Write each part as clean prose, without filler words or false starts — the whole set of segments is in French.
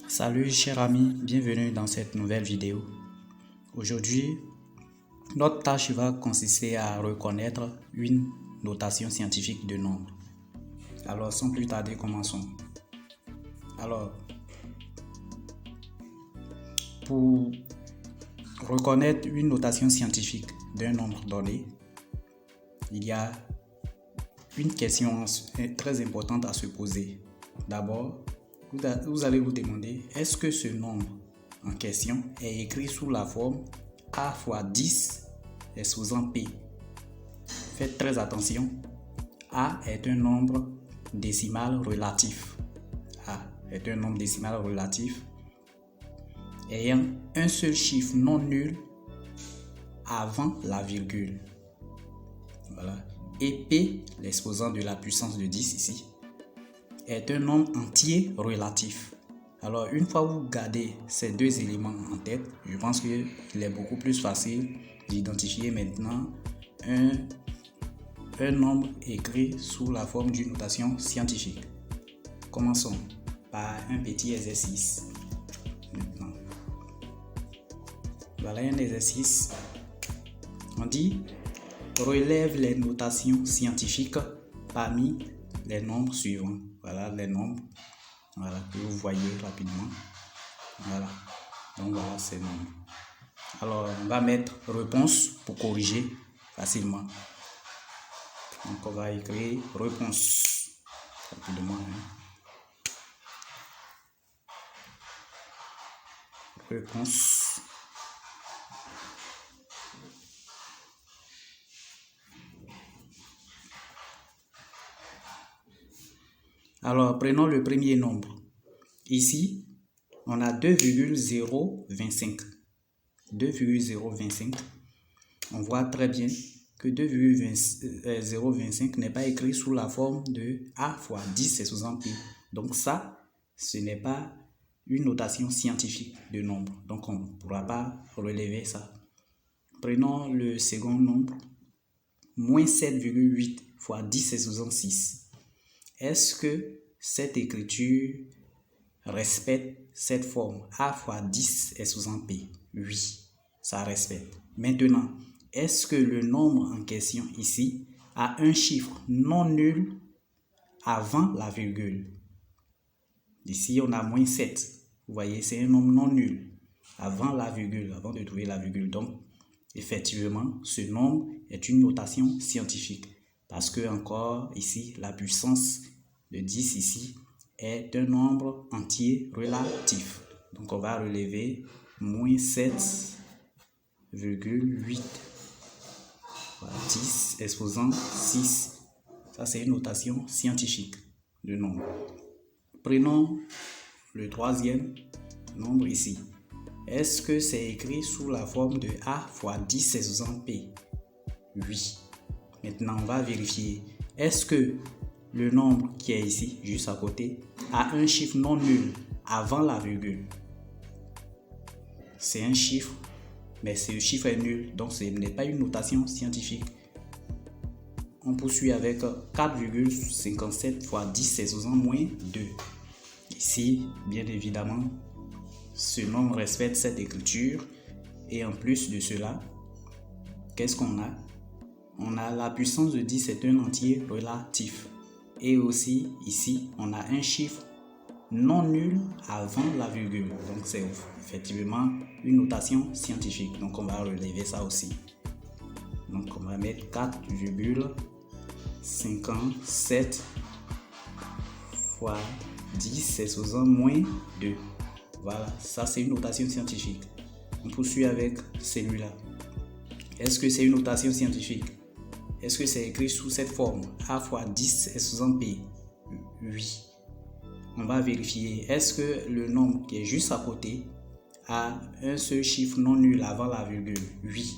Salut chers amis, bienvenue dans cette nouvelle vidéo. Aujourd'hui, notre tâche va consister à reconnaître une notation scientifique de nombres. Alors sans plus tarder, commençons. Alors, pour reconnaître une notation scientifique d'un nombre donné, il y a une question très importante à se poser. D'abord, vous allez vous demander, est-ce que ce nombre en question est écrit sous la forme A fois 10 exposant P? Faites très attention, A est un nombre décimal relatif. A est un nombre décimal relatif ayant un seul chiffre non nul avant la virgule. Voilà. Et P, l'exposant de la puissance de 10 ici, est un nombre entier relatif. Alors, une fois que vous gardez ces deux éléments en tête, je pense qu'il est beaucoup plus facile d'identifier maintenant un nombre écrit sous la forme d'une notation scientifique. Commençons par un petit exercice. Maintenant, voilà un exercice. On dit relève les notations scientifiques parmi les nombres suivants. Voilà les nombres, voilà, que vous voyez rapidement. Voilà, donc voilà ces nombres. Alors on va mettre réponse pour corriger facilement. Donc on va écrire réponse rapidement. Réponse. Alors, prenons le premier nombre. Ici, on a 2,025. 2,025. On voit très bien que 2,025 n'est pas écrit sous la forme de A fois 10 exposant P. Donc ça, ce n'est pas une notation scientifique de nombre. Donc on ne pourra pas relever ça. Prenons le second nombre. Moins 7,8 fois 10 exposant 6. Est-ce que cette écriture respecte cette forme A fois 10 exposant P? Oui, ça respecte. Maintenant, est-ce que le nombre en question ici a un chiffre non nul avant la virgule? Ici, on a moins 7. Vous voyez, c'est un nombre non nul avant la virgule, avant de trouver la virgule. Donc, effectivement, ce nombre est une notation scientifique. Parce que, encore ici, la puissance de 10 ici est un nombre entier relatif. Donc, on va relever moins 7,8. Voilà, 10 exposant 6. Ça, c'est une notation scientifique de nombre. Prenons le troisième nombre ici. Est-ce que c'est écrit sous la forme de A fois 10 exposant P? Oui. Maintenant, on va vérifier. Est-ce que le nombre qui est ici, juste à côté, a un chiffre non nul avant la virgule? C'est un chiffre, mais ce chiffre est nul, donc ce n'est pas une notation scientifique. On poursuit avec 4,57 fois 10 exposant moins 2. Ici, bien évidemment, ce nombre respecte cette écriture. Et en plus de cela, qu'est-ce qu'on a? On a la puissance de 10 est un entier relatif. Et aussi, ici, on a un chiffre non nul avant la virgule. Donc, c'est effectivement une notation scientifique. Donc, on va relever ça aussi. Donc, on va mettre 4,57 fois 10 exposant moins 2. Voilà, ça c'est une notation scientifique. On poursuit avec celui-là. Est-ce que c'est une notation scientifique? Est-ce que c'est écrit sous cette forme A fois 10 exposant P? Oui. On va vérifier. Est-ce que le nombre qui est juste à côté a un seul chiffre non nul avant la virgule? Oui.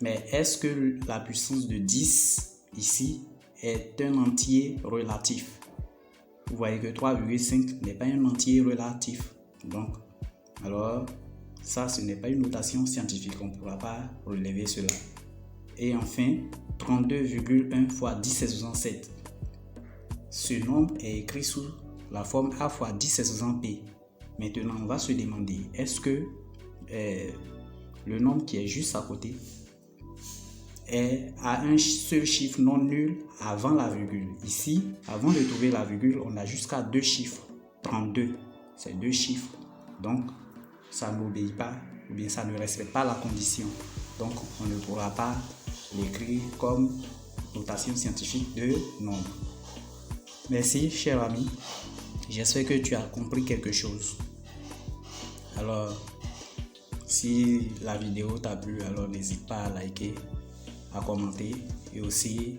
Mais est-ce que la puissance de 10 ici est un entier relatif? Vous voyez que 3,5 n'est pas un entier relatif. Donc, alors, ça, ce n'est pas une notation scientifique. On ne pourra pas relever cela. Et enfin, 32,1 fois 10 exposant 7. Ce nombre est écrit sous la forme A fois 10 exposant P. Maintenant, on va se demander, est-ce que le nombre qui est juste à côté a un seul chiffre non nul avant la virgule? Ici, avant de trouver la virgule, on a jusqu'à 2 chiffres. 32, c'est 2 chiffres. Donc, ça n'obéit pas, ou bien ça ne respecte pas la condition. Donc, on ne pourra pas l'écrire comme notation scientifique de nombre. Merci, cher ami. J'espère que tu as compris quelque chose. Alors, si la vidéo t'a plu, alors n'hésite pas à liker, à commenter et aussi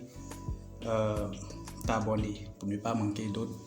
t'abonner pour ne pas manquer d'autres